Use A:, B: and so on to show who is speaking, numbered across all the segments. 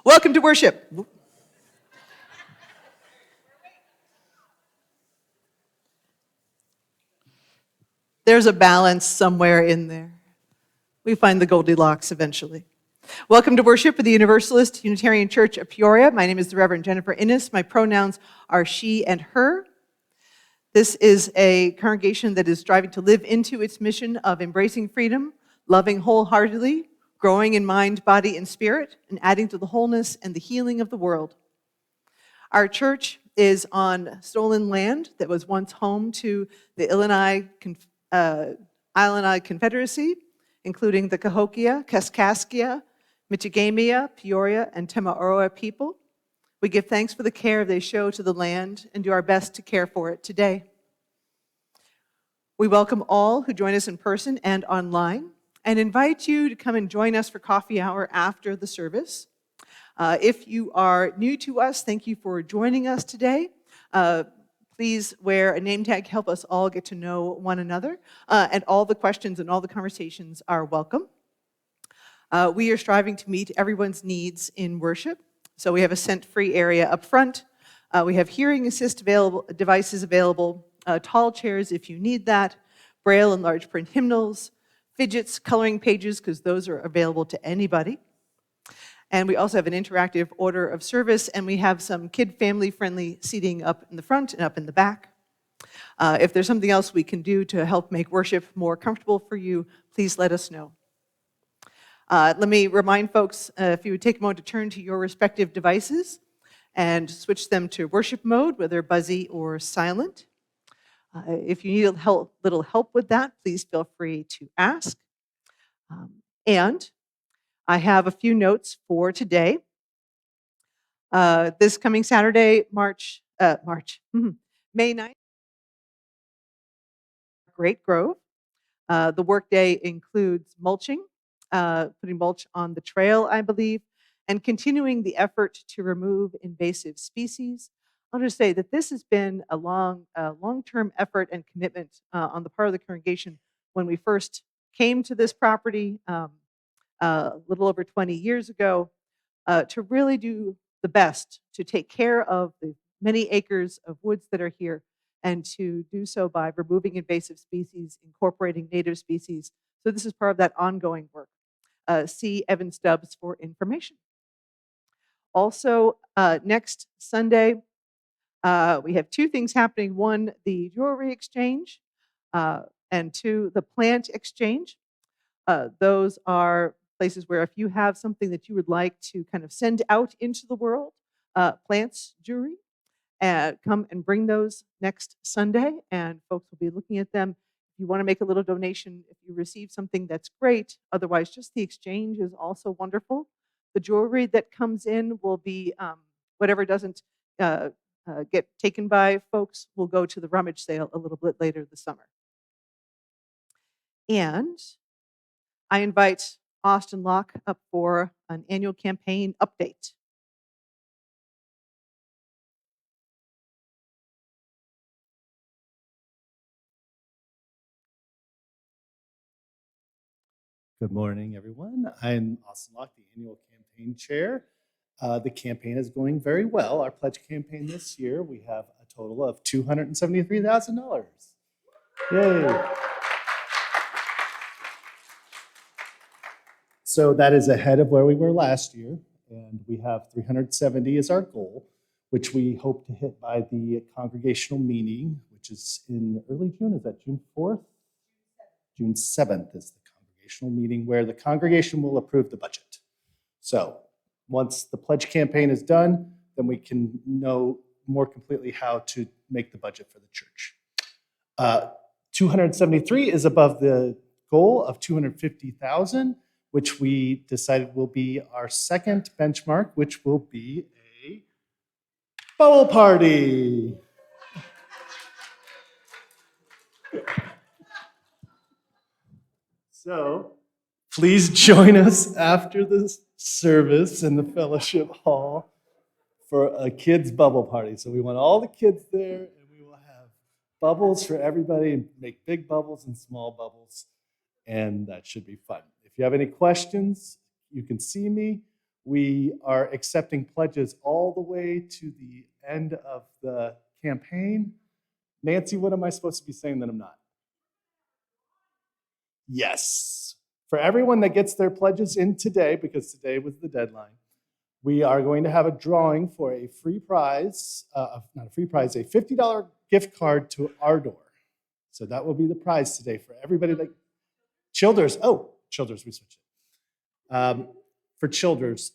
A: Welcome to worship. There's a balance somewhere in there. We find the Goldilocks eventually. Welcome to worship at the Universalist Unitarian Church of Peoria. My name is the Reverend Jennifer Innis. My pronouns are she and her. This is a congregation that is striving to live into its mission of embracing freedom, loving wholeheartedly, growing in mind, body, and spirit, and adding to the wholeness and the healing of the world. Our church is on stolen land that was once home to the Illini Confederacy, including the Cahokia, Kaskaskia, Michigamia, Peoria, and Tamaroa people. We give thanks for the care they show to the land and do our best to care for it today. We welcome all who join us in person and online and invite you to come and join us for coffee hour after the service. If you are new to us, thank you for joining us today. Please wear a name tag, help us all get to know one another, and all the questions and all the conversations are welcome. We are striving to meet everyone's needs in worship, so we have a scent-free area up front. We have hearing assist devices available, tall chairs if you need that, braille and large print hymnals, fidgets, coloring pages, because those are available to anybody. And we also have an interactive order of service, and we have some kid family-friendly seating up in the front and up in the back. If there's something else we can do to help make worship more comfortable for you, please let us know. Let me remind folks, if you would take a moment to turn to your respective devices and switch them to worship mode, whether buzzy or silent. If you need a little help with that, please feel free to ask. And I have a few notes for today. This coming Saturday, May 9th, Great Grove. The workday includes mulching, putting mulch on the trail, I believe, and continuing the effort to remove invasive species. I'll just say that this has been a long-term effort and commitment on the part of the congregation when we first came to this property a little over 20 years ago, to really do the best to take care of the many acres of woods that are here, and to do so by removing invasive species, incorporating native species. So this is part of that ongoing work. See Evan Stubbs for information. Also, next Sunday, we have two things happening. One, the jewelry exchange, and two, the plant exchange. Those are places where if you have something that you would like to kind of send out into the world, plants, jewelry, come and bring those next Sunday, and folks will be looking at them. If you want to make a little donation, if you receive something, that's great. Otherwise, just the exchange is also wonderful. The jewelry that comes in will be, whatever doesn't get taken by folks will go to the rummage sale a little bit later this summer. And I invite Austin Locke up for an annual campaign update.
B: Good morning, everyone. I'm Austin Locke, the annual campaign chair. The campaign is going very well. Our pledge campaign this year, we have a total of $273,000. Yay! So that is ahead of where we were last year, and we have 370 as our goal, which we hope to hit by the congregational meeting, which is in early June. Is that June 4th? June 7th is the congregational meeting where the congregation will approve the budget. So once the pledge campaign is done, then we can know more completely how to make the budget for the church. 273 is above the goal of 250,000, which we decided will be our second benchmark, which will be a bubble party. So please join us after the service in the fellowship hall for a kids' bubble party. So we want all the kids there, and we will have bubbles for everybody, make big bubbles and small bubbles, and that should be fun. If you have any questions, you can see me. We are accepting pledges all the way to the end of the campaign. Nancy, what am I supposed to be saying that I'm not? Yes. For everyone that gets their pledges in today, because today was the deadline, we are going to have a drawing for a free prize, not a free prize, a $50 gift card to Ardor. So that will be the prize today for everybody that Childers. Oh, Childers, we switched it. For Childers.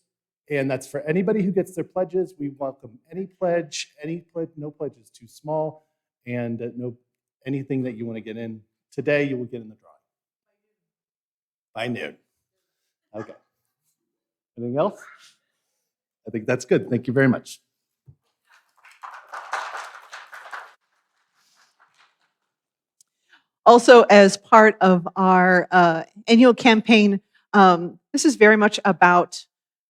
B: And that's for anybody who gets their pledges. We welcome any pledge, no pledge is too small, and no anything that you want to get in. Today, you will get in the drawing. By noon. Okay. Anything else? I think that's good. Thank you very much.
A: Also, as part of our annual campaign, this is very much about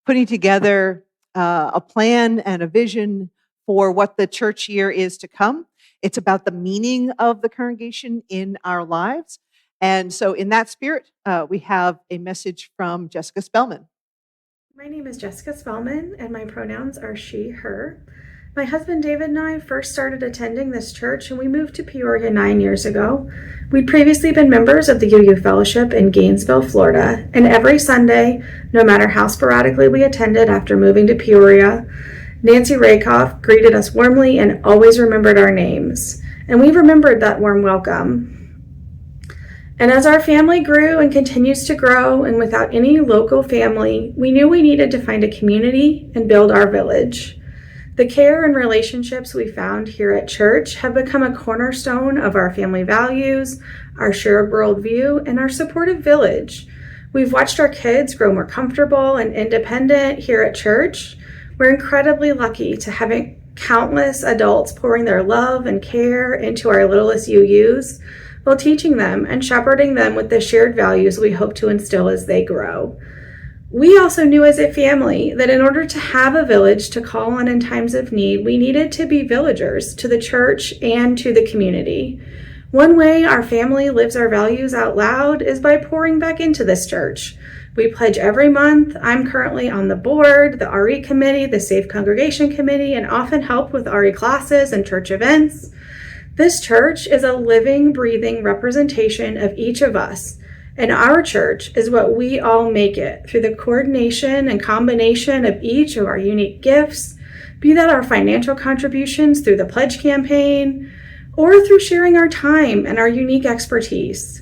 A: putting together a plan and a vision for what the church year is to come. It's about the meaning of the congregation in our lives. And so in that spirit, we have a message from Jessica Spellman.
C: My name is Jessica Spellman, and my pronouns are she, her. My husband David and I first started attending this church, and we moved to Peoria 9 years ago. We'd previously been members of the UU Fellowship in Gainesville, Florida, and every Sunday, no matter how sporadically we attended after moving to Peoria, Nancy Rakoff greeted us warmly and always remembered our names. And we remembered that warm welcome. And as our family grew and continues to grow, and without any local family, we knew we needed to find a community and build our village. The care and relationships we found here at church have become a cornerstone of our family values, our shared worldview, and our supportive village. We've watched our kids grow more comfortable and independent here at church. We're incredibly lucky to have countless adults pouring their love and care into our littlest UUs, while teaching them and shepherding them with the shared values we hope to instill as they grow. We also knew as a family that in order to have a village to call on in times of need, we needed to be villagers to the church and to the community. One way our family lives our values out loud is by pouring back into this church. We pledge every month. I'm currently on the board, the RE committee, the Safe Congregation Committee, and often help with RE classes and church events. This church is a living, breathing representation of each of us. And our church is what we all make it through the coordination and combination of each of our unique gifts, be that our financial contributions through the pledge campaign, or through sharing our time and our unique expertise.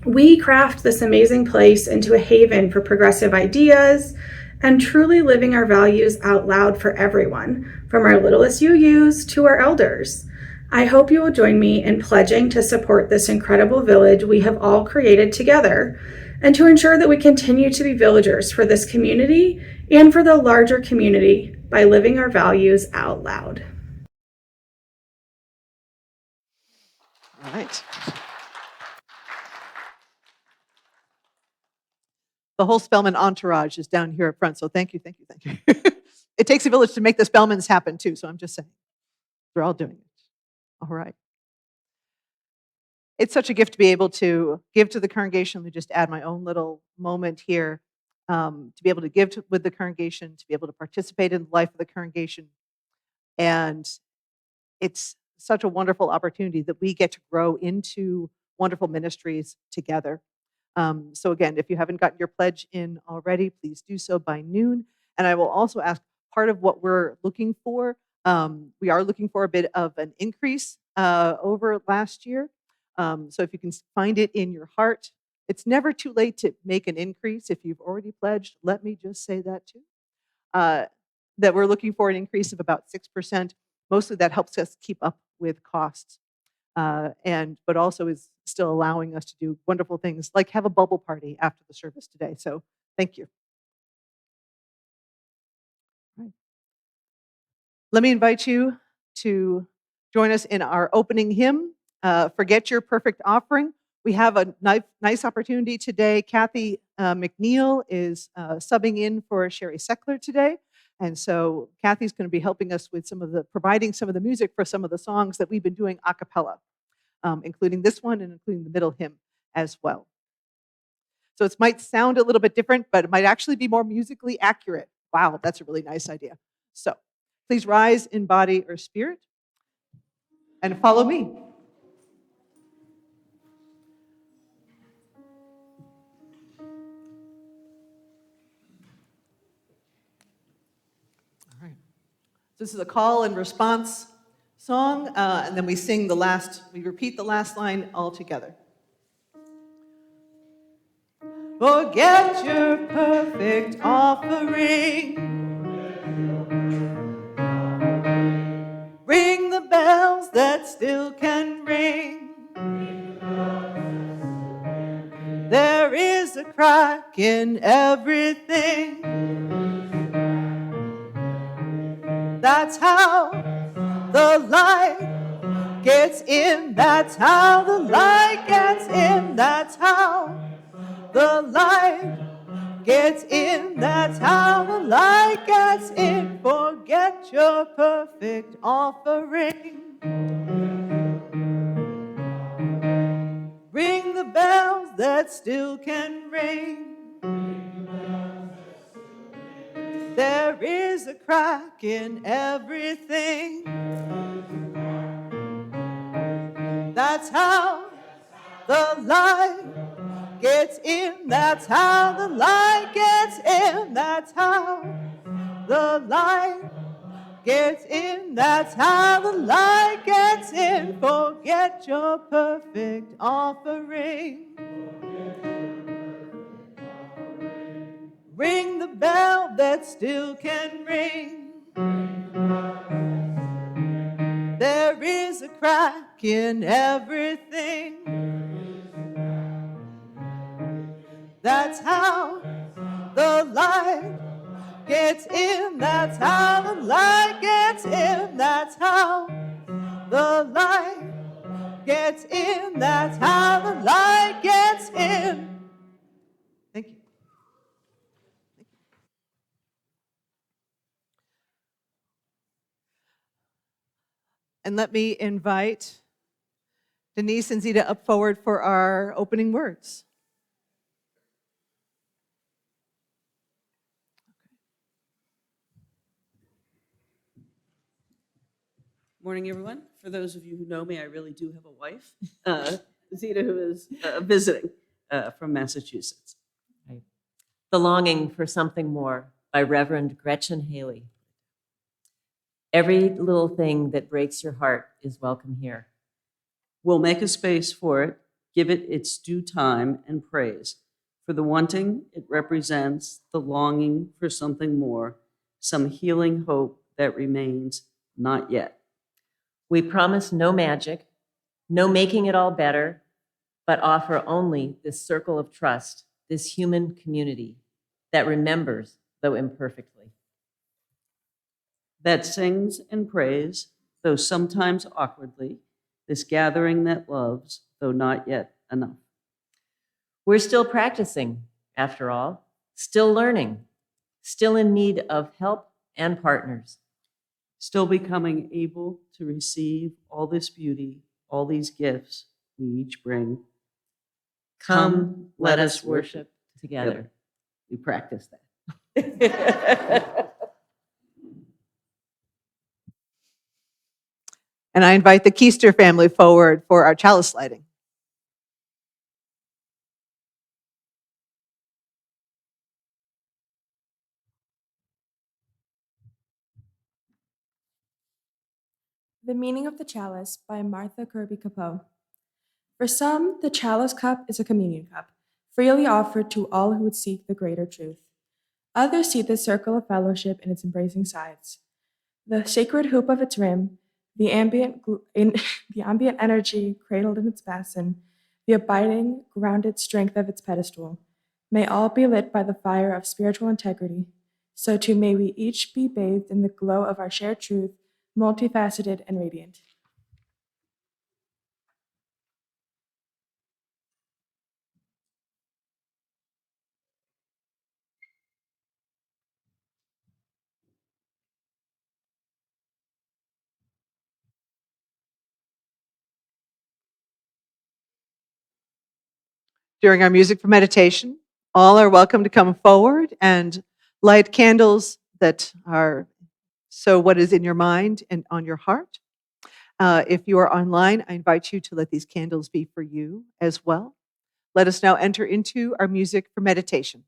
C: We craft this amazing place into a haven for progressive ideas and truly living our values out loud for everyone, from our littlest UUs to our elders. I hope you will join me in pledging to support this incredible village we have all created together, and to ensure that we continue to be villagers for this community and for the larger community by living our values out loud.
A: All right. The whole Spellman entourage is down here up front, so thank you. It takes a village to make the Spellmans happen too, so I'm just saying. They're all doing it. All right. It's such a gift to be able to give to the congregation. Let me just add my own little moment here. To be able to give with the congregation, to be able to participate in the life of the congregation. And it's such a wonderful opportunity that we get to grow into wonderful ministries together. So again, if you haven't gotten your pledge in already, please do so by noon. And I will also ask, part of what we're looking for, we are looking for a bit of an increase over last year. So if you can find it in your heart, it's never too late to make an increase. If you've already pledged, let me just say that too. That we're looking for an increase of about 6%. Mostly that helps us keep up with costs. But also is still allowing us to do wonderful things like have a bubble party after the service today. So thank you. Right. Let me invite you to join us in our opening hymn, Forget Your Perfect Offering. We have a nice opportunity today. Kathy McNeil is subbing in for Sherry Seckler today. And so Kathy's going to be helping us with providing some of the music for some of the songs that we've been doing a cappella, including this one and including the middle hymn as well. So it might sound a little bit different, but it might actually be more musically accurate Wow, that's a really nice idea. So please rise in body or spirit and follow me. All right. This is a call and response song, and then we repeat the last line all together. Forget your perfect offering. Ring the bells that still can ring. There is a crack in everything. That's how the light gets in. That's how the light gets in. That's how the light gets in. That's how the light gets in. Forget your perfect offering. Ring the bells that still can ring. There is a crack in everything. That's how the light gets in. That's how the light gets in. That's how the light gets in. That's how the light gets in. Forget your perfect offering. Ring the bell that still can ring. There is a crack in everything. That's how the light gets in. That's how the light gets in. That's how the light gets in. That's how the light gets in. Thank you. And let me invite Denise and Zita up forward for our opening words.
D: Morning, everyone. For those of you who know me, I really do have a wife, Zita, who is visiting from Massachusetts.
E: Right. The Longing for Something More by Reverend Gretchen Haley. Every little thing that breaks your heart is welcome here.
D: We'll make a space for it, give it its due time and praise. For the wanting, it represents the longing for something more, some healing hope that remains not yet.
E: We promise no magic, no making it all better, but offer only this circle of trust, this human community that remembers, though imperfectly.
D: That sings and prays, though sometimes awkwardly, this gathering that loves, though not yet enough.
E: We're still practicing, after all, still learning, still in need of help and partners.
D: Still becoming able to receive all this beauty, all these gifts we each bring.
E: Come, let us worship together.
D: We practice that.
A: And I invite the Keister family forward for our chalice lighting.
F: The Meaning of the Chalice by Martha Kirby Capot. For some, the chalice cup is a communion cup, freely offered to all who would seek the greater truth. Others see this circle of fellowship in its embracing sides. The sacred hoop of its rim, the ambient energy cradled in its basin, the abiding, grounded strength of its pedestal, may all be lit by the fire of spiritual integrity. So too may we each be bathed in the glow of our shared truth, multifaceted and radiant.
A: During our music for meditation, all are welcome to come forward and light candles that are so what is in your mind and on your heart. If you are online, I invite you to let these candles be for you as well. Let us now enter into our music for meditation.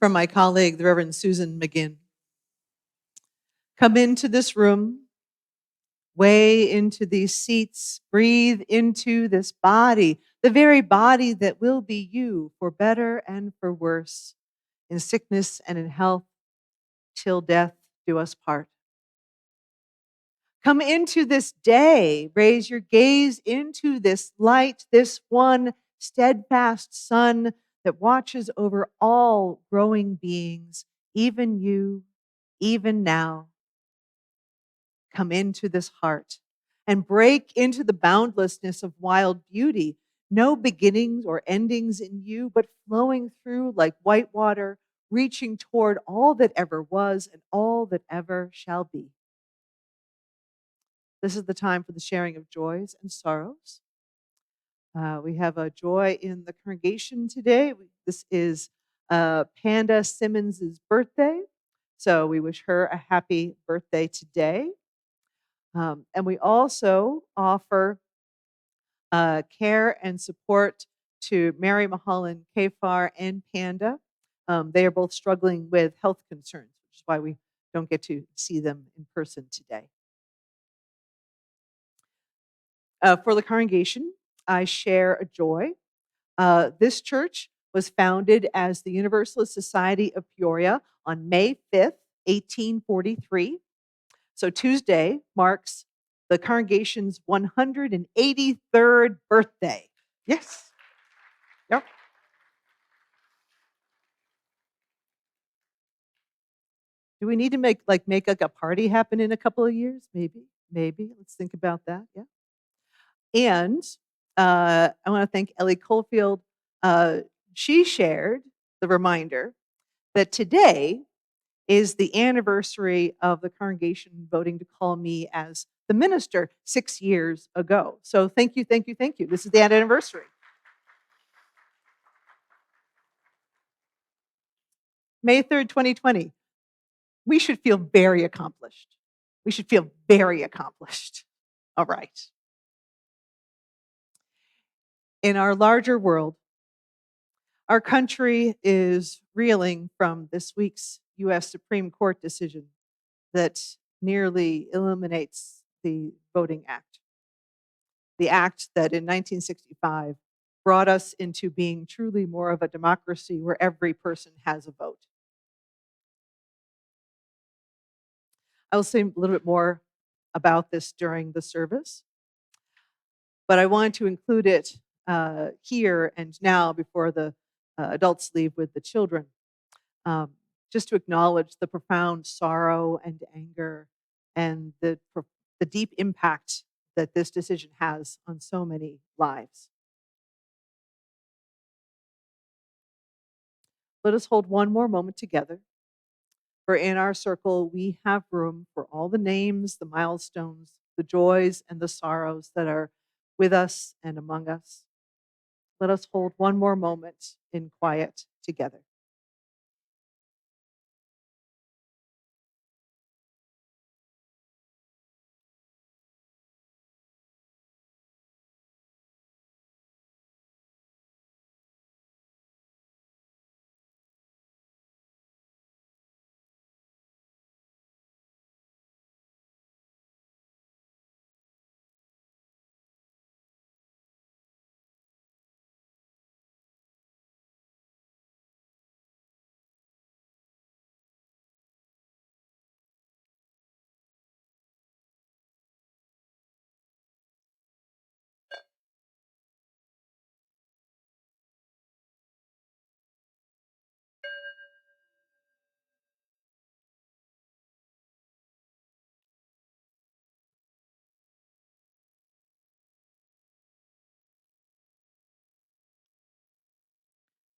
A: from my colleague, the Reverend Susan McGinn. Come into this room, way into these seats, breathe into this body, the very body that will be you for better and for worse, in sickness and in health, till death do us part. Come into this day, raise your gaze into this light, this one steadfast sun that watches over all growing beings, even you, even now. Come into this heart and break into the boundlessness of wild beauty, no beginnings or endings in you, but flowing through like white water, reaching toward all that ever was and all that ever shall be. This is the time for the sharing of joys and sorrows. We have a joy in the congregation today. This is Panda Simmons's birthday, so we wish her a happy birthday today. And we also offer care and support to Mary Mulholland Kafar and Panda. They are both struggling with health concerns, which is why we don't get to see them in person today. For the congregation, I share a joy. This church was founded as the Universalist Society of Peoria on May 5th, 1843. So Tuesday marks the congregation's 183rd birthday. Yes. Yep. Do we need to make a party happen in a couple of years? Maybe. Let's think about that. Yeah. And I want to thank Ellie Coalfield. She shared the reminder that today is the anniversary of the congregation voting to call me as the minister 6 years ago. So thank you. This is the anniversary. May 3rd, 2020. We should feel very accomplished. All right. In our larger world, our country is reeling from this week's U.S. Supreme Court decision that nearly eliminates the Voting Act. The act that in 1965 brought us into being truly more of a democracy where every person has a vote. I will say a little bit more about this during the service, but I wanted to include it here and now before the adults leave with the children, just to acknowledge the profound sorrow and anger and the deep impact that this decision has on so many lives. Let us hold one more moment together, for in our circle we have room for all the names, the milestones, the joys, and the sorrows that are with us and among us. Let us hold one more moment in quiet together.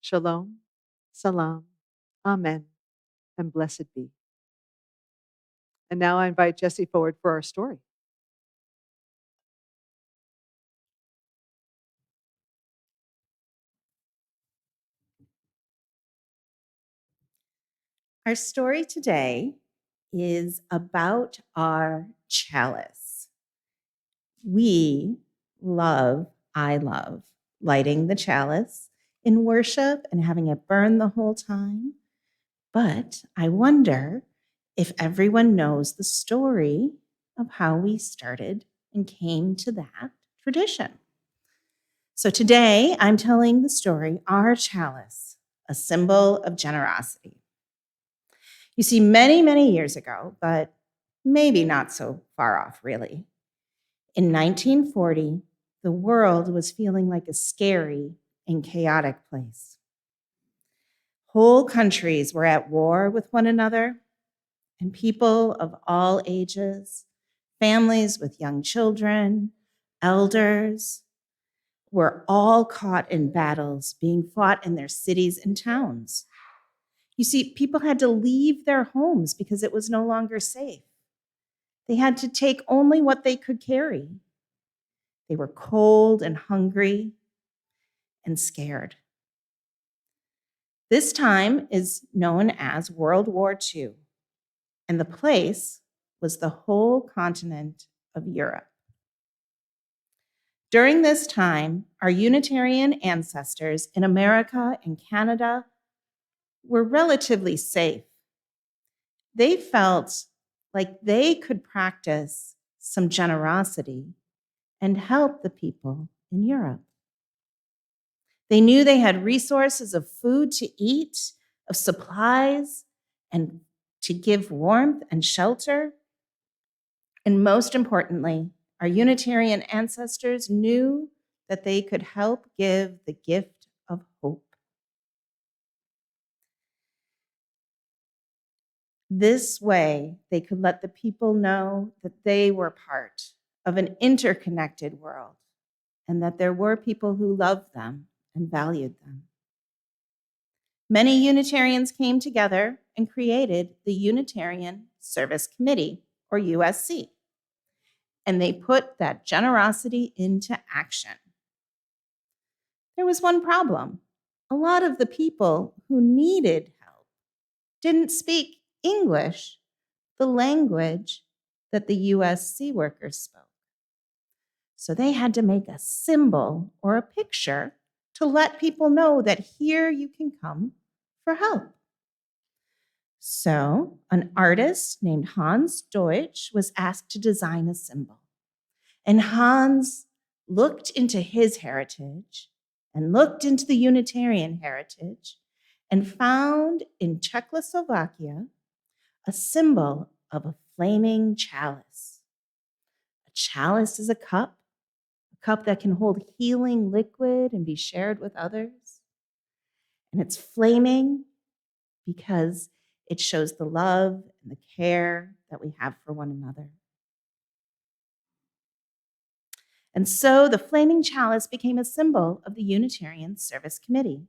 A: Shalom, salam, amen, and blessed be. And now I invite Jesse forward for our story.
G: Our story today is about our chalice. I love lighting the chalice in worship and having it burn the whole time. But I wonder if everyone knows the story of how we started and came to that tradition. So today I'm telling the story, Our Chalice, a symbol of generosity. You see, many, many years ago, but maybe not so far off really, in 1940, the world was feeling like a scary and chaotic place. Whole countries were at war with one another, and people of all ages, families with young children, elders, were all caught in battles being fought in their cities and towns. You see, people had to leave their homes because it was no longer safe. They had to take only what they could carry. They were cold and hungry and scared. This time is known as World War II, and the place was the whole continent of Europe. During this time, our Unitarian ancestors in America and Canada were relatively safe. They felt like they could practice some generosity and help the people in Europe. They knew they had resources of food to eat, of supplies, and to give warmth and shelter. And most importantly, our Unitarian ancestors knew that they could help give the gift of hope. This way, they could let the people know that they were part of an interconnected world and that there were people who loved them and valued them. Many Unitarians came together and created the Unitarian Service Committee, or USC, and they put that generosity into action. There was one problem. A lot of the people who needed help didn't speak English, the language that the USC workers spoke. So they had to make a symbol or a picture to let people know that here you can come for help. So an artist named Hans Deutsch was asked to design a symbol. And Hans looked into his heritage and looked into the Unitarian heritage and found in Czechoslovakia a symbol of a flaming chalice. A chalice is a cup that can hold healing liquid and be shared with others. And it's flaming because it shows the love and the care that we have for one another. And so the flaming chalice became a symbol of the Unitarian Service Committee.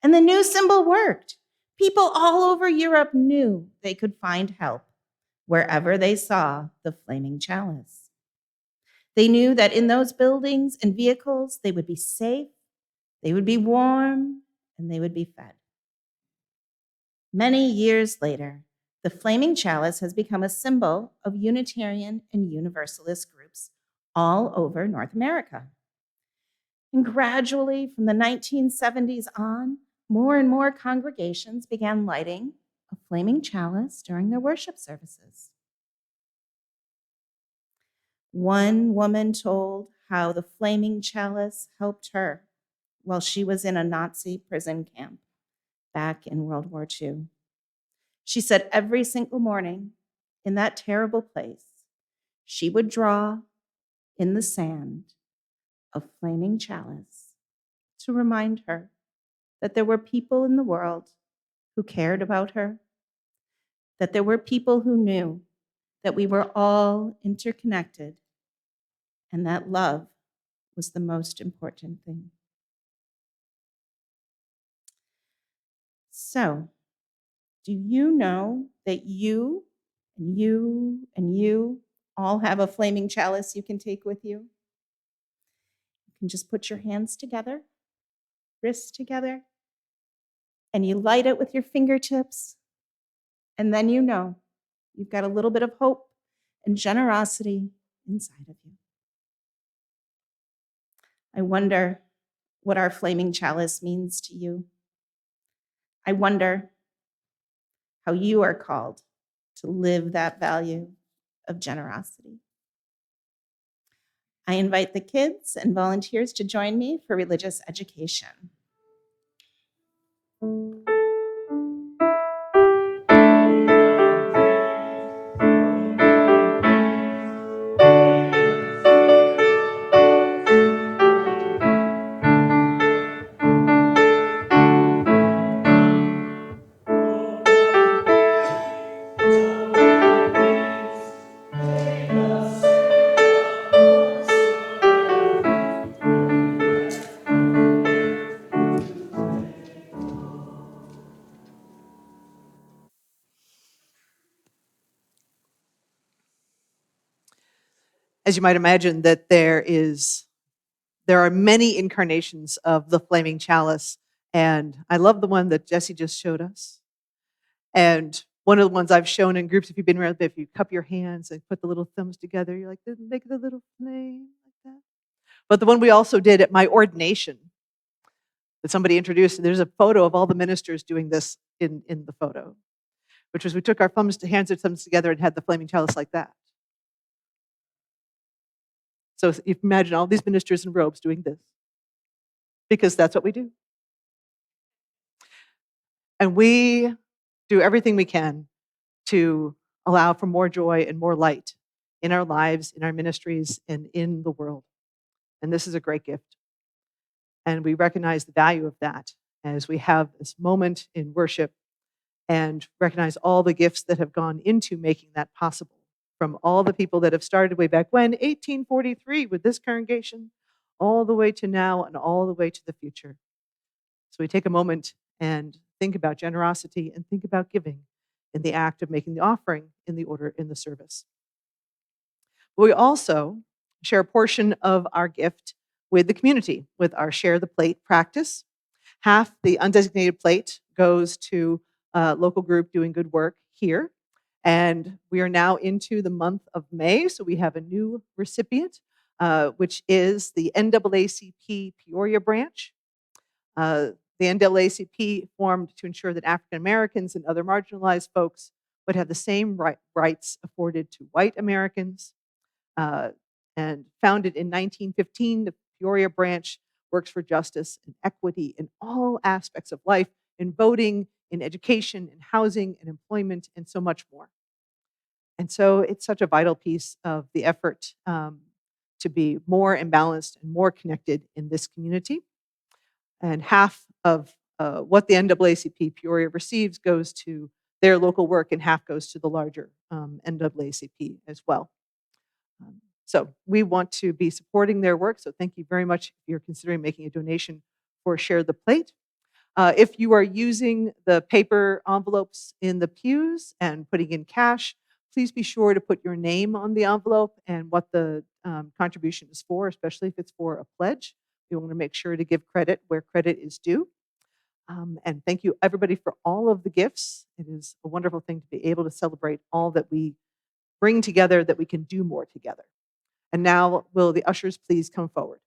G: And the new symbol worked. People all over Europe knew they could find help wherever they saw the flaming chalice. They knew that in those buildings and vehicles, they would be safe, they would be warm, and they would be fed. Many years later, the flaming chalice has become a symbol of Unitarian and Universalist groups all over North America. And gradually, from the 1970s on, more and more congregations began lighting a flaming chalice during their worship services. One woman told how the flaming chalice helped her while she was in a Nazi prison camp back in World War II. She said every single morning in that terrible place, she would draw in the sand a flaming chalice to remind her that there were people in the world who cared about her, that there were people who knew that we were all interconnected, and that love was the most important thing. So, do you know that you and you and you all have a flaming chalice you can take with you? You can just put your hands together, wrists together, and you light it with your fingertips, and then you know you've got a little bit of hope and generosity inside of you. I wonder what our flaming chalice means to you. I wonder how you are called to live that value of generosity. I invite the kids and volunteers to join me for religious education.
A: As you might imagine, that there are many incarnations of the flaming chalice, and I love the one that Jesse just showed us. And one of the ones I've shown in groups, if you've been around, if you cup your hands and put the little thumbs together, you're like, make the little flame like that. But the one we also did at my ordination that somebody introduced, there's a photo of all the ministers doing this in the photo, which was we took our hands and thumbs together and had the flaming chalice like that. So you can imagine all these ministers in robes doing this, because that's what we do. And we do everything we can to allow for more joy and more light in our lives, in our ministries, and in the world. And this is a great gift. And we recognize the value of that as we have this moment in worship and recognize all the gifts that have gone into making that possible, from all the people that have started way back when, 1843, with this congregation, all the way to now and all the way to the future. So we take a moment and think about generosity and think about giving in the act of making the offering in the service. But we also share a portion of our gift with the community, with our Share the Plate practice. Half the undesignated plate goes to a local group doing good work here. And we are now into the month of May, so we have a new recipient, which is the NAACP Peoria branch. The NAACP formed to ensure that African Americans and other marginalized folks would have the same rights afforded to white Americans. And founded in 1915, the Peoria branch works for justice and equity in all aspects of life, in voting, in education, in housing, in employment, and so much more. And so it's such a vital piece of the effort to be more imbalanced and more connected in this community. And half of what the NAACP Peoria receives goes to their local work, and half goes to the larger NAACP as well. So we want to be supporting their work. So thank you very much if you're considering making a donation for Share the Plate. If you are using the paper envelopes in the pews and putting in cash, please be sure to put your name on the envelope and what the contribution is for, especially if it's for a pledge. We want to make sure to give credit where credit is due. And thank you, everybody, for all of the gifts. It is a wonderful thing to be able to celebrate all that we bring together, that we can do more together. And now, will the ushers please come forward?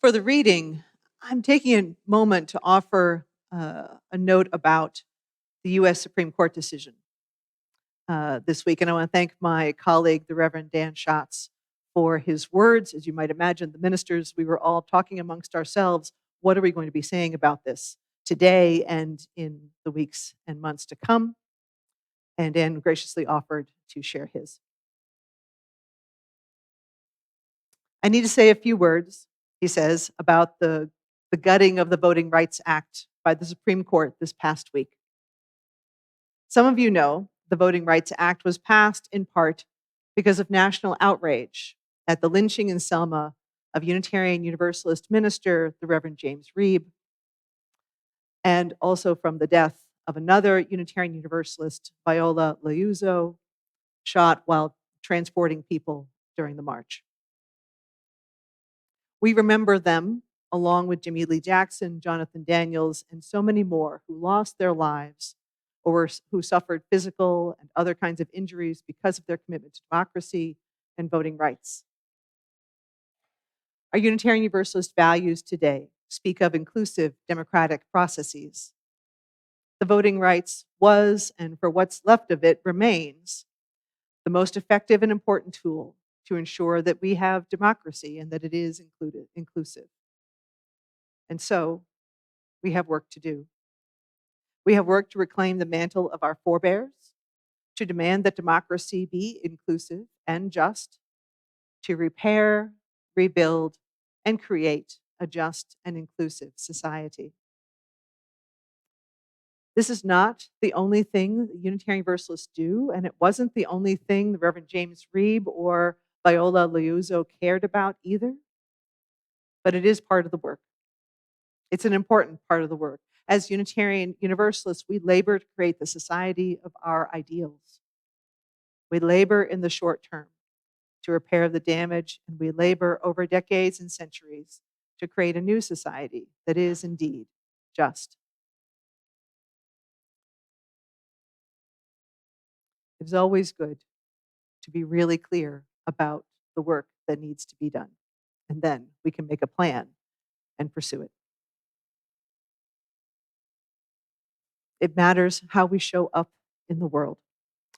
A: For the reading, I'm taking a moment to offer a note about the U.S. Supreme Court decision this week. And I want to thank my colleague, the Reverend Dan Schatz, for his words. As you might imagine, the ministers, we were all talking amongst ourselves, what are we going to be saying about this today and in the weeks and months to come? And Dan graciously offered to share his. I need to say a few words, he says, about the gutting of the Voting Rights Act by the Supreme Court this past week. Some of you know the Voting Rights Act was passed in part because of national outrage at the lynching in Selma of Unitarian Universalist minister, the Reverend James Reeb, and also from the death of another Unitarian Universalist, Viola Liuzzo, shot while transporting people during the march. We remember them, along with Jimmy Lee Jackson, Jonathan Daniels, and so many more who lost their lives or who suffered physical and other kinds of injuries because of their commitment to democracy and voting rights. Our Unitarian Universalist values today speak of inclusive democratic processes. The voting rights was, and for what's left of it remains, the most effective and important tool to ensure that we have democracy and that it is inclusive. And so we have work to do. We have work to reclaim the mantle of our forebears, to demand that democracy be inclusive and just, to repair, rebuild, and create a just and inclusive society. This is not the only thing that Unitarian Universalists do, and it wasn't the only thing the Reverend James Reeb or Viola Liuzzo cared about either, but it is part of the work. It's an important part of the work. As Unitarian Universalists, we labor to create the society of our ideals. We labor in the short term to repair the damage, and we labor over decades and centuries to create a new society that is indeed just. It is always good to be really clear about the work that needs to be done, and then we can make a plan and pursue it. It matters how we show up in the world.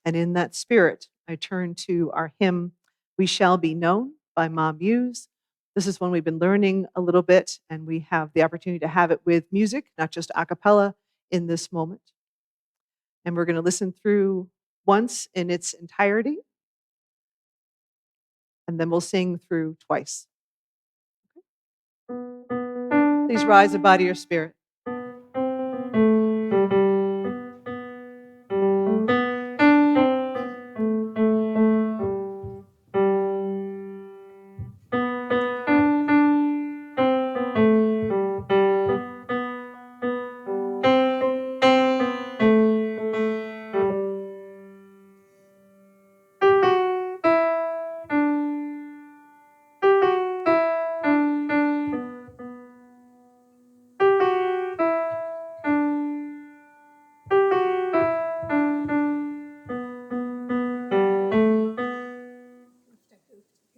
A: And in that spirit, I turn to our hymn, We Shall Be Known by Ma Muse. This is one we've been learning a little bit, and we have the opportunity to have it with music, not just a cappella, in this moment. And we're going to listen through once in its entirety, and then we'll sing through twice. Please rise in body or spirit.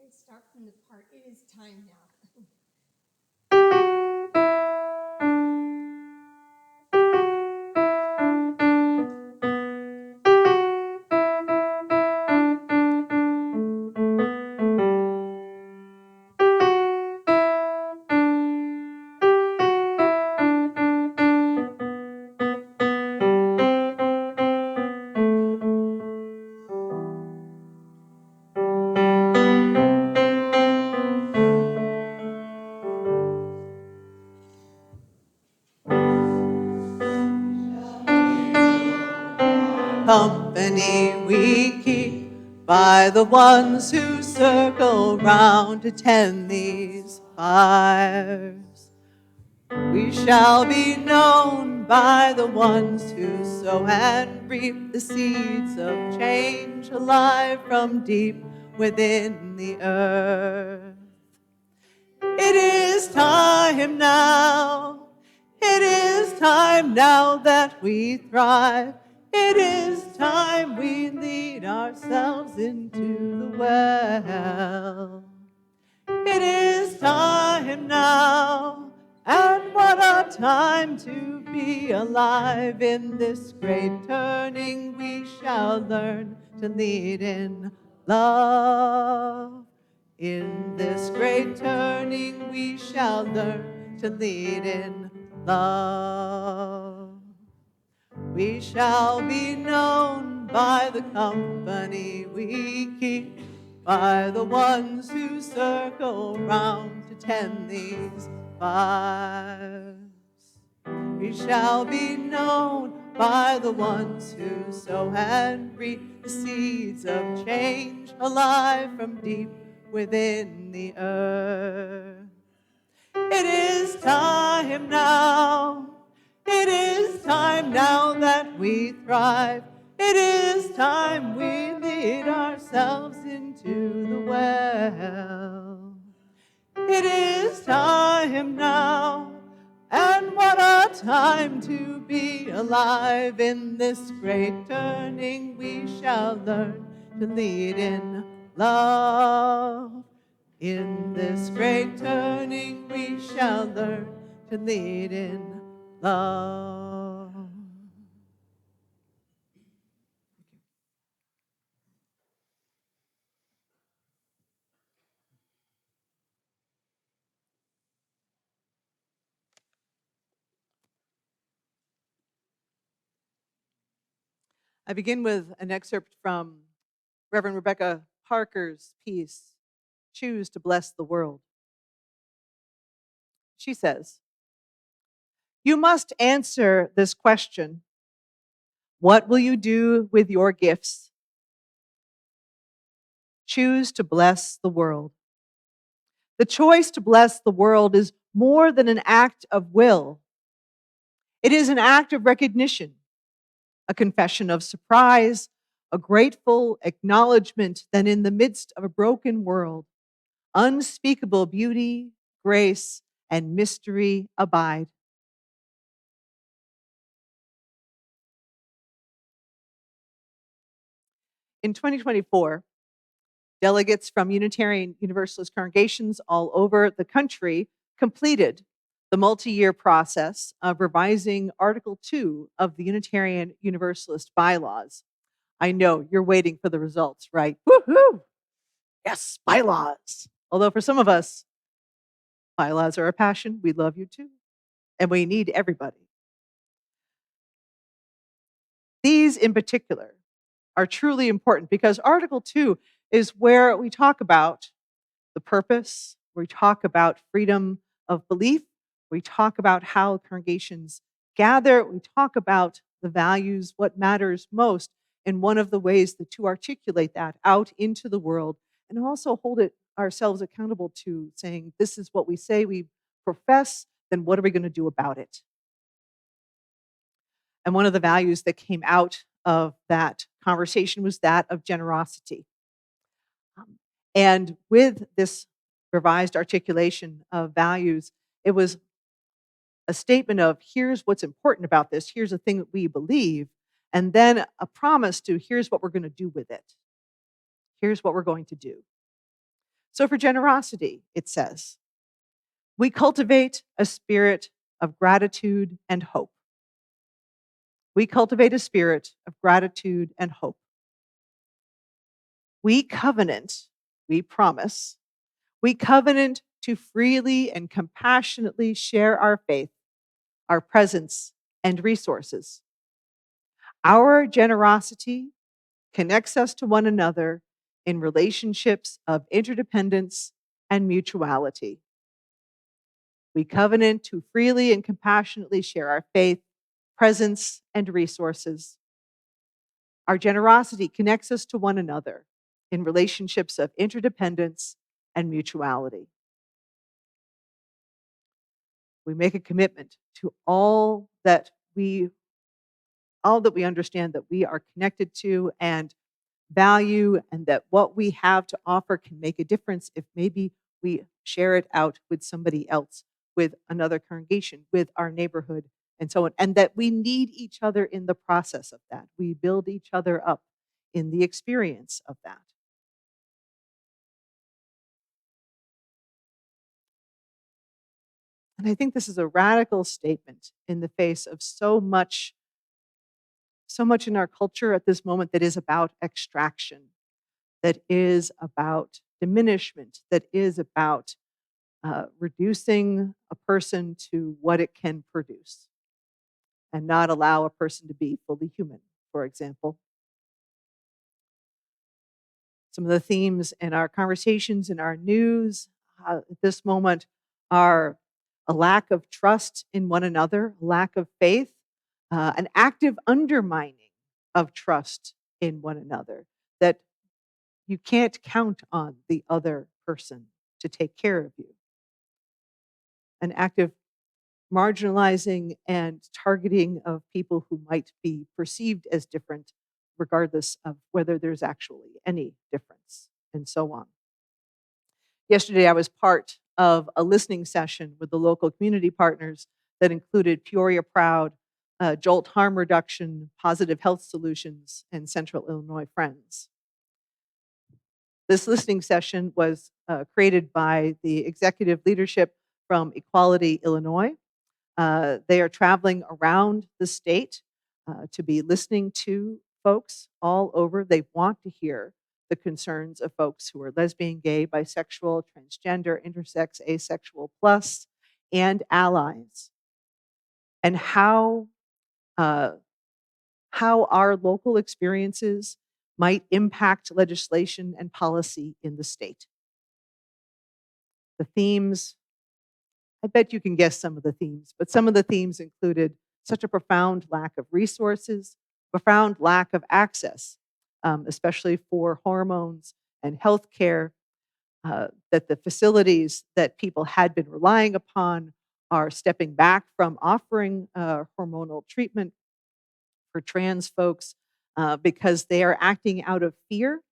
H: Start from the part. It is time now.
A: Company we keep by the ones who circle round to tend these fires. We shall be known by the ones who sow and reap the seeds of change alive from deep within the earth. It is time now. It is time now that we thrive. It is time we lead ourselves into the well. It is time now. now, and what a time to be alive. In this great turning we shall learn to lead in love. In this great turning we shall learn to lead in love. We shall be known by the company we keep, by the ones who circle round to tend these fires. We shall be known by the ones who sow and reap the seeds of change alive from deep within the earth. It is time now. It is time now that we thrive. It is time we lead ourselves into the well. It is time now, and what a time to be alive. In this great turning we shall learn to lead in love. In this great turning we shall learn to lead in love. I begin with an excerpt from Reverend Rebecca Parker's piece, Choose to Bless the World. She says, "You must answer this question. What will you do with your gifts? Choose to bless the world. The choice to bless the world is more than an act of will. It is an act of recognition, a confession of surprise, a grateful acknowledgement that in the midst of a broken world, unspeakable beauty, grace, and mystery abide." In 2024, delegates from Unitarian Universalist congregations all over the country completed the multi-year process of revising Article 2 of the Unitarian Universalist bylaws. I know you're waiting for the results, right? Woohoo! Yes, bylaws. Although for some of us, bylaws are a passion. We love you too. And we need everybody. These in particular are truly important because Article 2 is where we talk about the purpose, we talk about freedom of belief, we talk about how congregations gather, we talk about the values, what matters most, and one of the ways to articulate that out into the world and also hold it ourselves accountable to saying, this is what we say we profess, then what are we going to do about it? And one of the values that came out of that conversation was that of generosity. And with this revised articulation of values, it was a statement of here's what's important about this, here's a thing that we believe, and then a promise to here's what we're going to do with it. Here's what we're going to do. So for generosity, it says, we cultivate a spirit of gratitude and hope. We cultivate a spirit of gratitude and hope. We covenant, we promise, we covenant to freely and compassionately share our faith, our presence, and resources. Our generosity connects us to one another in relationships of interdependence and mutuality. We covenant to freely and compassionately share our faith, presence, and resources. Our generosity connects us to one another in relationships of interdependence and mutuality. We make a commitment to all that we understand that we are connected to and value, and that what we have to offer can make a difference if maybe we share it out with somebody else, with another congregation, with our neighborhood, and so on. And that we need each other in the process of that. We build each other up in the experience of that. And I think this is a radical statement in the face of so much in our culture at this moment that is about extraction, that is about diminishment, that is about reducing a person to what it can produce and not allow a person to be fully human, for example. Some of the themes in our conversations, in our news at this moment are a lack of trust in one another, lack of faith, an active undermining of trust in one another, that you can't count on the other person to take care of you. An active marginalizing and targeting of people who might be perceived as different, regardless of whether there's actually any difference, and so on. Yesterday, I was part of a listening session with the local community partners that included Peoria Proud, Jolt Harm Reduction, Positive Health Solutions, and Central Illinois Friends. This listening session was created by the executive leadership from Equality Illinois. They are traveling around the state to be listening to folks all over. They want to hear the concerns of folks who are lesbian, gay, bisexual, transgender, intersex, asexual, plus, and allies, and how our local experiences might impact legislation and policy in the state. The themes, I bet you can guess some of the themes, but some of the themes included such a profound lack of resources, profound lack of access, especially for hormones and healthcare, that the facilities that people had been relying upon are stepping back from offering hormonal treatment for trans folks because they are acting out of fear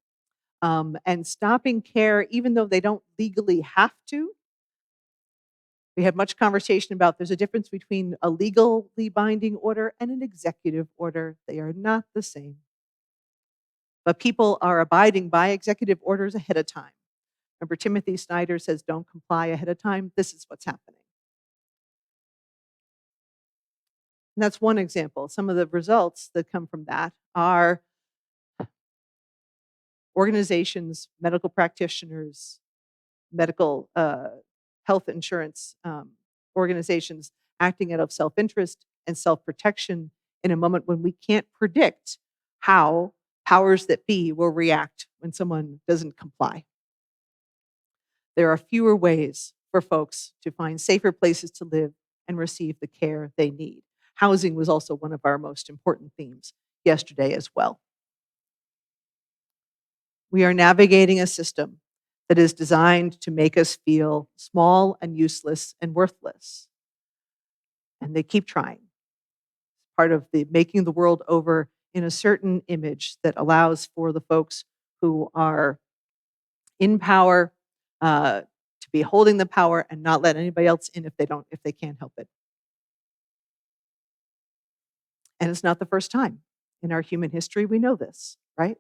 A: and stopping care even though they don't legally have to. We had much conversation about there's a difference between a legally binding order and an executive order. They are not the same. But people are abiding by executive orders ahead of time. Remember, Timothy Snyder says, don't comply ahead of time. This is what's happening. And that's one example. Some of the results that come from that are organizations, medical practitioners, medical health insurance organizations acting out of self-interest and self-protection in a moment when we can't predict how powers that be will react when someone doesn't comply. There are fewer ways for folks to find safer places to live and receive the care they need. Housing was also one of our most important themes yesterday as well. We are navigating a system that is designed to make us feel small and useless and worthless. And they keep trying. Part of the making the world over in a certain image that allows for the folks who are in power to be holding the power and not let anybody else in if they can't help it. And it's not the first time in our human history we know this, right?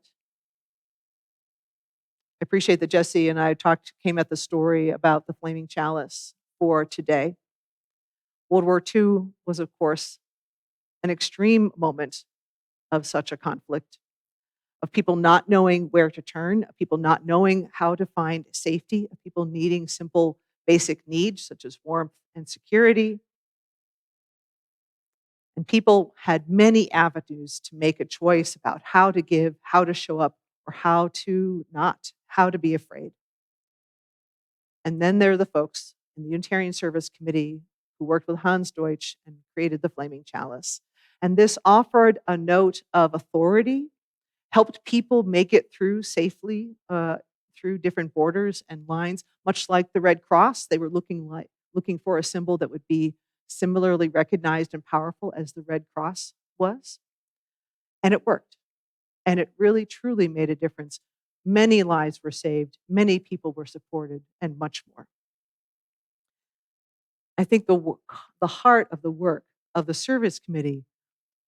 A: I appreciate that Jesse and I came at the story about the flaming chalice for today. World War II was, of course, an extreme moment of such a conflict, of people not knowing where to turn, of people not knowing how to find safety, of people needing simple basic needs such as warmth and security. And people had many avenues to make a choice about how to give, how to show up, or how to not, how to be afraid. And then there are the folks in the Unitarian Service Committee who worked with Hans Deutsch and created the Flaming Chalice. And this offered a note of authority, helped people make it through safely through different borders and lines, much like the Red Cross. They were looking for a symbol that would be similarly recognized and powerful as the Red Cross was. And it worked. And it really, truly made a difference. Many lives were saved, many people were supported, and much more. I think the heart of the work of the Service Committee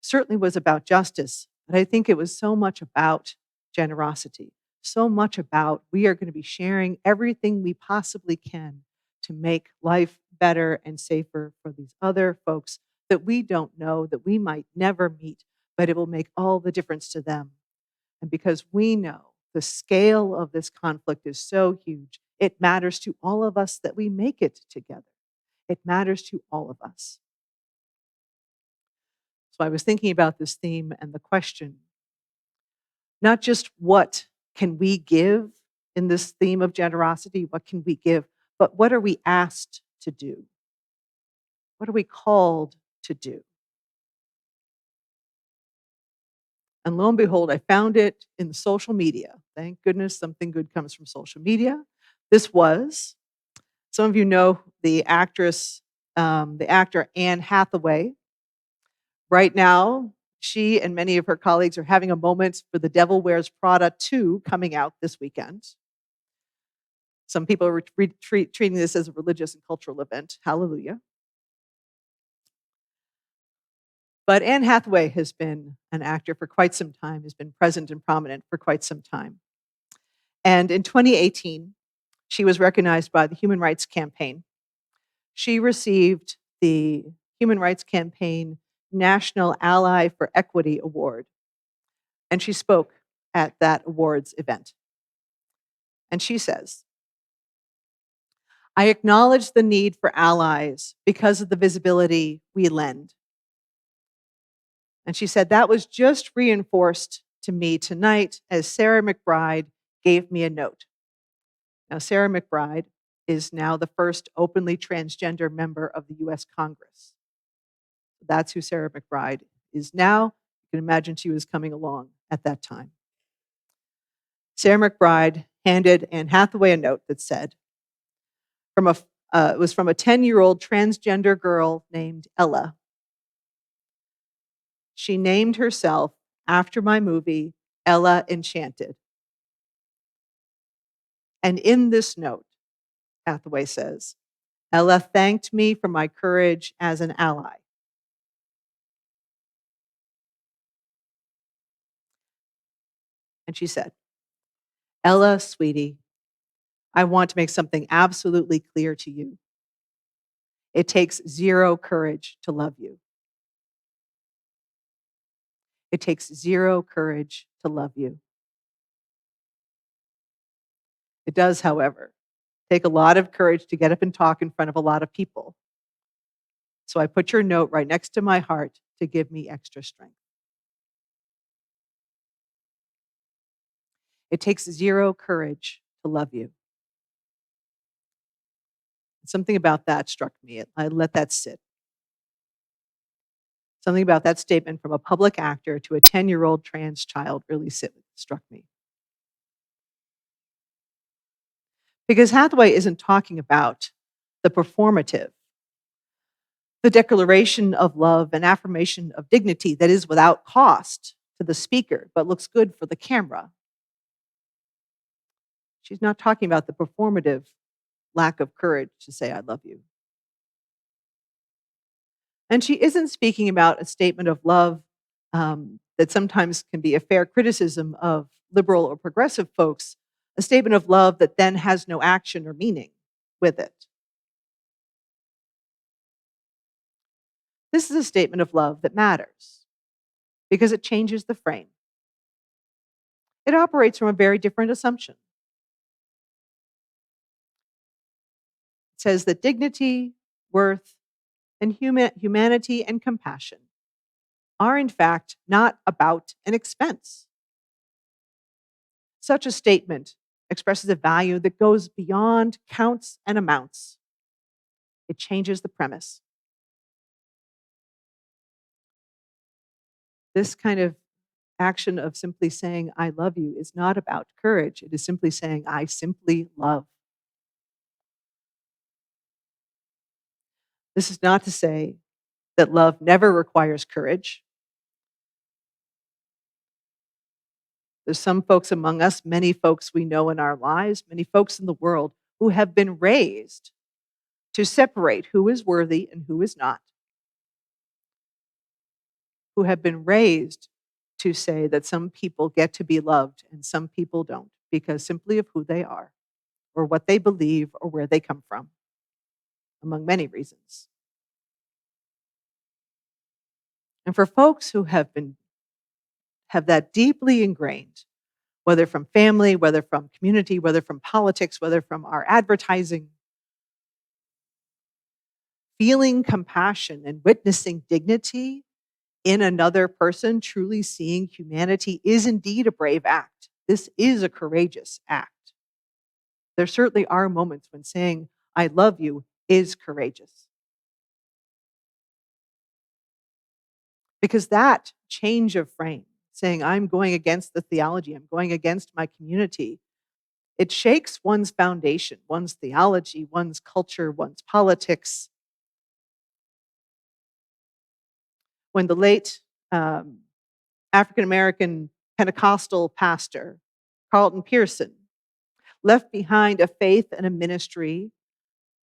A: certainly was about justice, but I think it was so much about generosity, so much about we are going to be sharing everything we possibly can to make life better, and safer for these other folks that we don't know, that we might never meet, but it will make all the difference to them. And because we know the scale of this conflict is so huge, it matters to all of us that we make it together. It matters to all of us. So I was thinking about this theme and the question, not just what can we give in this theme of generosity, what can we give, but what are we asked to do? What are we called to do? And lo and behold, I found it in the social media. Thank goodness something good comes from social media. This was, some of you know the actor Anne Hathaway. Right now, she and many of her colleagues are having a moment for The Devil Wears Prada 2 coming out this weekend. Some people are treating this as a religious and cultural event. Hallelujah. But Anne Hathaway has been an actor for quite some time, has been present and prominent for quite some time. And in 2018, she was recognized by the Human Rights Campaign. She received the Human Rights Campaign National Ally for Equity Award. And she spoke at that awards event. And she says, "I acknowledge the need for allies because of the visibility we lend." And she said, "That was just reinforced to me tonight as Sarah McBride gave me a note." Now, Sarah McBride is now the first openly transgender member of the US Congress. That's who Sarah McBride is now. You can imagine she was coming along at that time. Sarah McBride handed Anne Hathaway a note that said, it was from a 10-year-old transgender girl named Ella. She named herself after my movie, Ella Enchanted. And in this note, Hathaway says, Ella thanked me for my courage as an ally. And she said, "Ella, sweetie, I want to make something absolutely clear to you. It takes zero courage to love you. It takes zero courage to love you. It does, however, take a lot of courage to get up and talk in front of a lot of people. So I put your note right next to my heart to give me extra strength." It takes zero courage to love you. Something about that struck me. I let that sit. Something about that statement from a public actor to a 10-year-old trans child really struck me. Because Hathaway isn't talking about the performative, the declaration of love and affirmation of dignity that is without cost to the speaker, but looks good for the camera. She's not talking about the performative lack of courage to say, "I love you." And she isn't speaking about a statement of love that sometimes can be a fair criticism of liberal or progressive folks, a statement of love that then has no action or meaning with it. This is a statement of love that matters because it changes the frame. It operates from a very different assumption. It says that dignity, worth, and humanity and compassion are in fact not about an expense. Such a statement expresses a value that goes beyond counts and amounts. It changes the premise. This kind of action of simply saying, "I love you," is not about courage. It is simply saying, "I simply love." This is not to say that love never requires courage. There's some folks among us, many folks we know in our lives, many folks in the world who have been raised to separate who is worthy and who is not, who have been raised to say that some people get to be loved and some people don't because simply of who they are or what they believe or where they come from. among many reasons. And for folks who have that deeply ingrained, whether from family, whether from community, whether from politics, whether from our advertising, feeling compassion and witnessing dignity in another person, truly seeing humanity, is indeed a brave act. This is a courageous act. There certainly are moments when saying, I love you, is courageous. Because that change of frame, saying, I'm going against the theology, I'm going against my community, it shakes one's foundation, one's theology, one's culture, one's politics. When the late African-American Pentecostal pastor, Carlton Pearson, left behind a faith and a ministry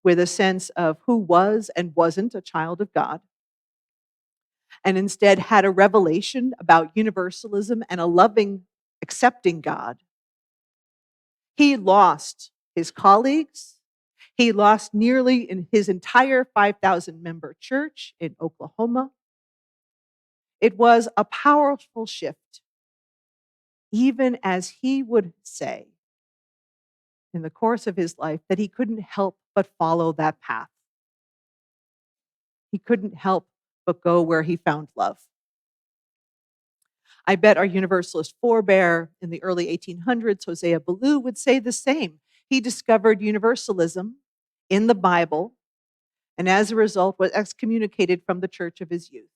A: with a sense of who was and wasn't a child of God, and instead had a revelation about universalism and a loving, accepting God, he lost his colleagues. He lost nearly in his entire 5,000 member church in Oklahoma. It was a powerful shift, even as he would say in the course of his life that he couldn't help but follow that path. He couldn't help but go where he found love. I bet our Universalist forebear in the early 1800s, Hosea Ballou, would say the same. He discovered universalism in the Bible, and as a result was excommunicated from the church of his youth.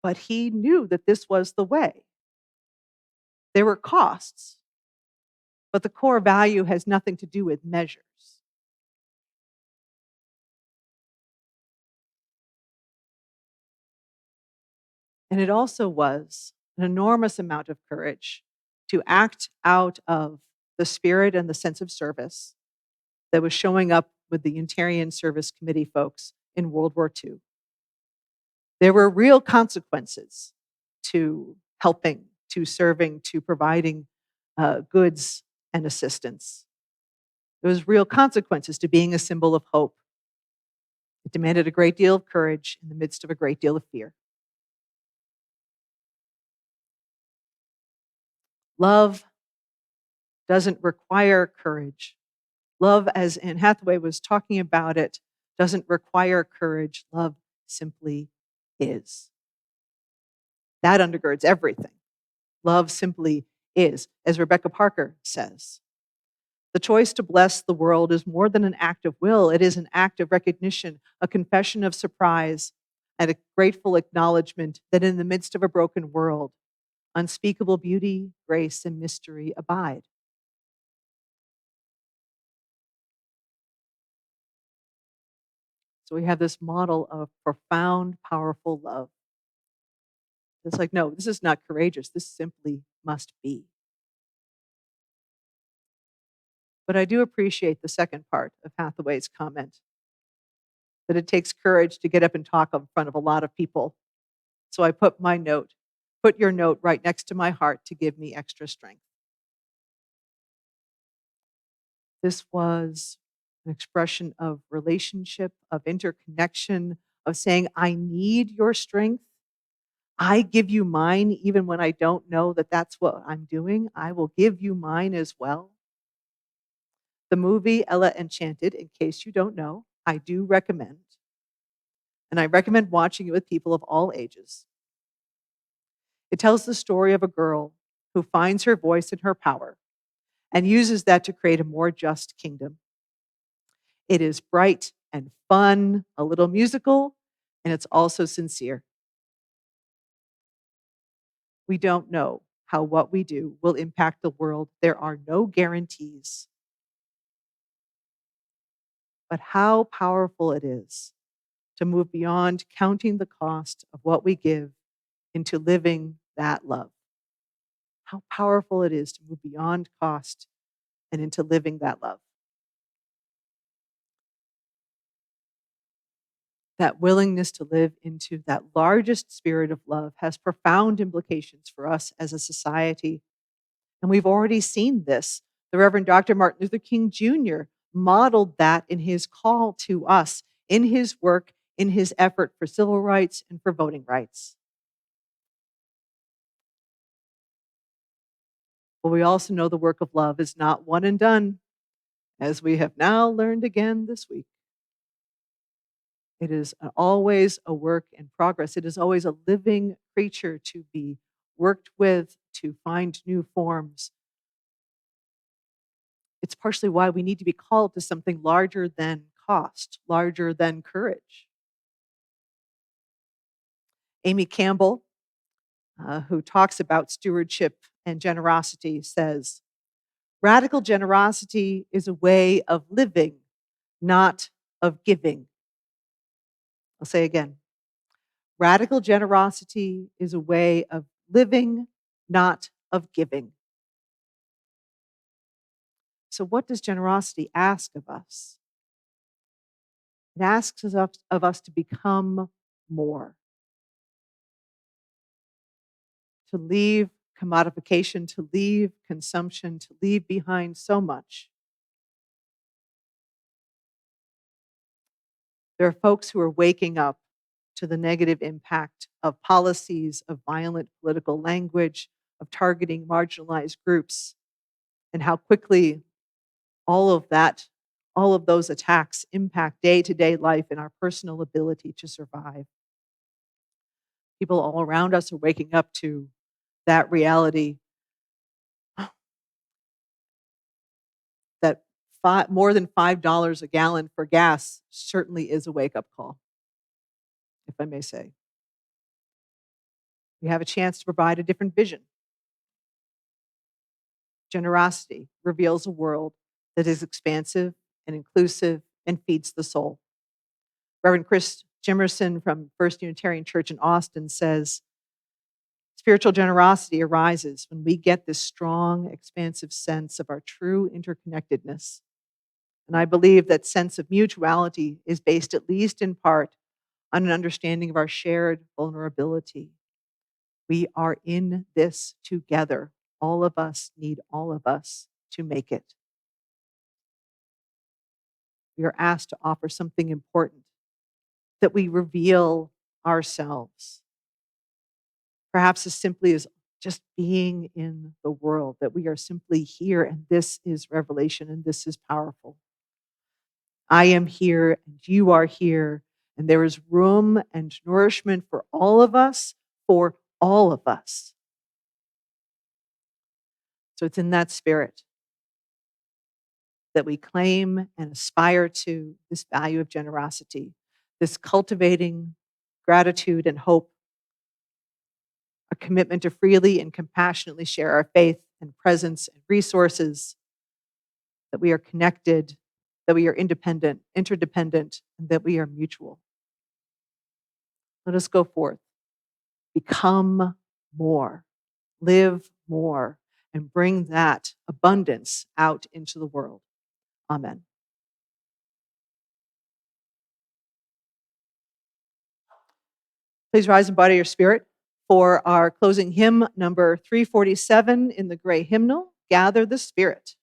A: But he knew that this was the way. There were costs, but the core value has nothing to do with measures. And it also was an enormous amount of courage to act out of the spirit and the sense of service that was showing up with the Unitarian Service Committee folks in World War II. There were real consequences to helping, to serving, to providing goods and assistance. There was real consequences to being a symbol of hope. It demanded a great deal of courage in the midst of a great deal of fear. Love doesn't require courage. Love, as Anne Hathaway was talking about it, doesn't require courage. Love simply is. That undergirds everything. Love simply is, as Rebecca Parker says. The choice to bless the world is more than an act of will. It is an act of recognition, a confession of surprise, and a grateful acknowledgement that in the midst of a broken world, unspeakable beauty, grace, and mystery abide. So we have this model of profound, powerful love. It's like, no, this is not courageous. This simply must be. But I do appreciate the second part of Hathaway's comment, that it takes courage to get up and talk in front of a lot of people. So I put your note right next to my heart to give me extra strength. This was an expression of relationship, of interconnection, of saying, I need your strength. I give you mine even when I don't know that that's what I'm doing. I will give you mine as well. The movie Ella Enchanted, in case you don't know, I do recommend. And I recommend watching it with people of all ages. It tells the story of a girl who finds her voice and her power and uses that to create a more just kingdom. It is bright and fun, a little musical, and it's also sincere. We don't know how what we do will impact the world. There are no guarantees. But how powerful it is to move beyond counting the cost of what we give into living that love. How powerful it is to move beyond cost and into living that love. That willingness to live into that largest spirit of love has profound implications for us as a society. And we've already seen this. The Reverend Dr. Martin Luther King Jr. modeled that in his call to us, in his work, in his effort for civil rights and for voting rights. But we also know the work of love is not one and done, as we have now learned again this week. It is always a work in progress. It is always a living creature to be worked with, to find new forms. It's partially why we need to be called to something larger than cost, larger than courage. Amy Campbell, who talks about stewardship and generosity, says, radical generosity is a way of living, not of giving. I'll say again, radical generosity is a way of living, not of giving. So, what does generosity ask of us? It asks of us to become more, to leave commodification, to leave consumption, to leave behind so much. There are folks who are waking up to the negative impact of policies, of violent political language, of targeting marginalized groups, and how quickly all of those attacks impact day-to-day life and our personal ability to survive. People all around us are waking up to that reality that more than $5 a gallon for gas certainly is a wake-up call, if I may say. We have a chance to provide a different vision. Generosity reveals a world that is expansive and inclusive and feeds the soul. Reverend Chris Jimerson from First Unitarian Church in Austin says, spiritual generosity arises when we get this strong, expansive sense of our true interconnectedness. And I believe that sense of mutuality is based, at least in part, on an understanding of our shared vulnerability. We are in this together. All of us need all of us to make it. We are asked to offer something important, that we reveal ourselves. Perhaps as simply as just being in the world, that we are simply here, and this is revelation, and this is powerful. I am here, and you are here, and there is room and nourishment for all of us, for all of us. So it's in that spirit that we claim and aspire to this value of generosity, this cultivating gratitude and hope, a commitment to freely and compassionately share our faith and presence and resources, that we are connected, that we are independent, interdependent, and that we are mutual. Let us go forth, become more, live more, and bring that abundance out into the world. Amen. Please rise in body or spirit for our closing hymn, number 347 in the gray hymnal, Gather the Spirit.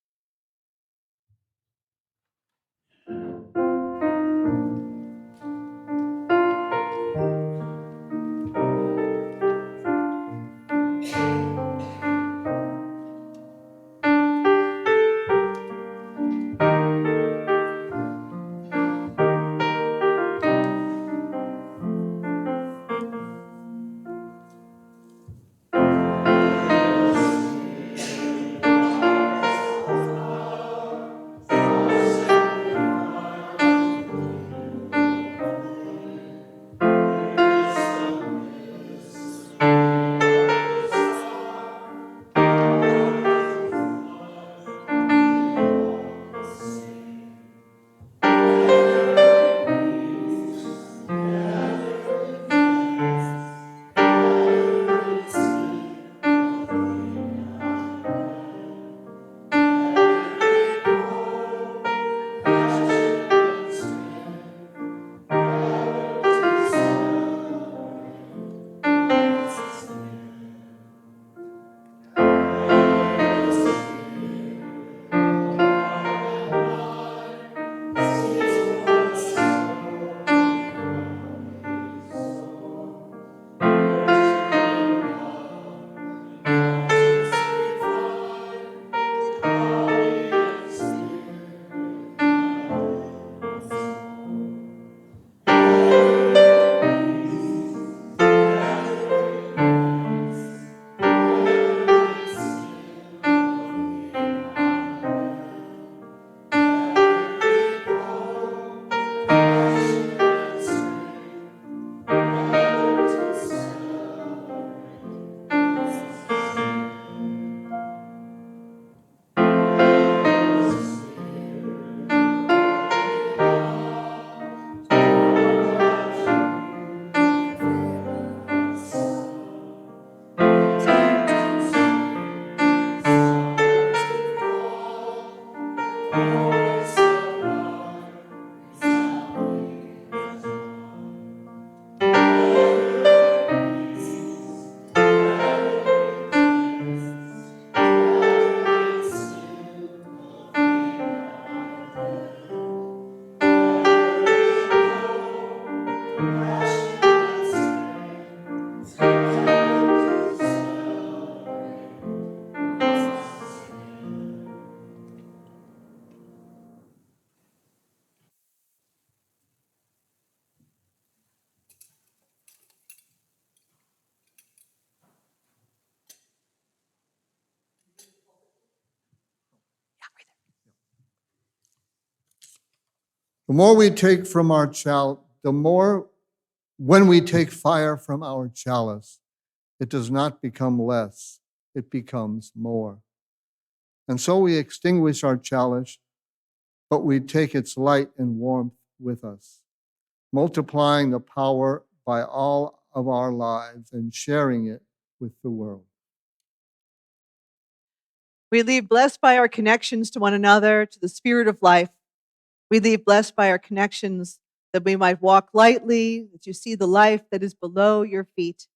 I: The more we take from our chalice, when we take fire from our chalice, it does not become less, it becomes more. And so we extinguish our chalice, but we take its light and warmth with us, multiplying the power by all of our lives and sharing it with the world.
A: We leave blessed by our connections to one another, to the spirit of life. We leave blessed by our connections that we might walk lightly, that you see the life that is below your feet.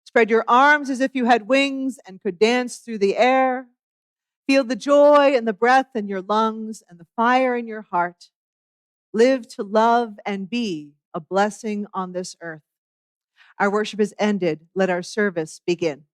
A: Spread your arms as if you had wings and could dance through the air. Feel the joy and the breath in your lungs and the fire in your heart. Live to love and be a blessing on this earth. Our worship is ended. Let our service begin.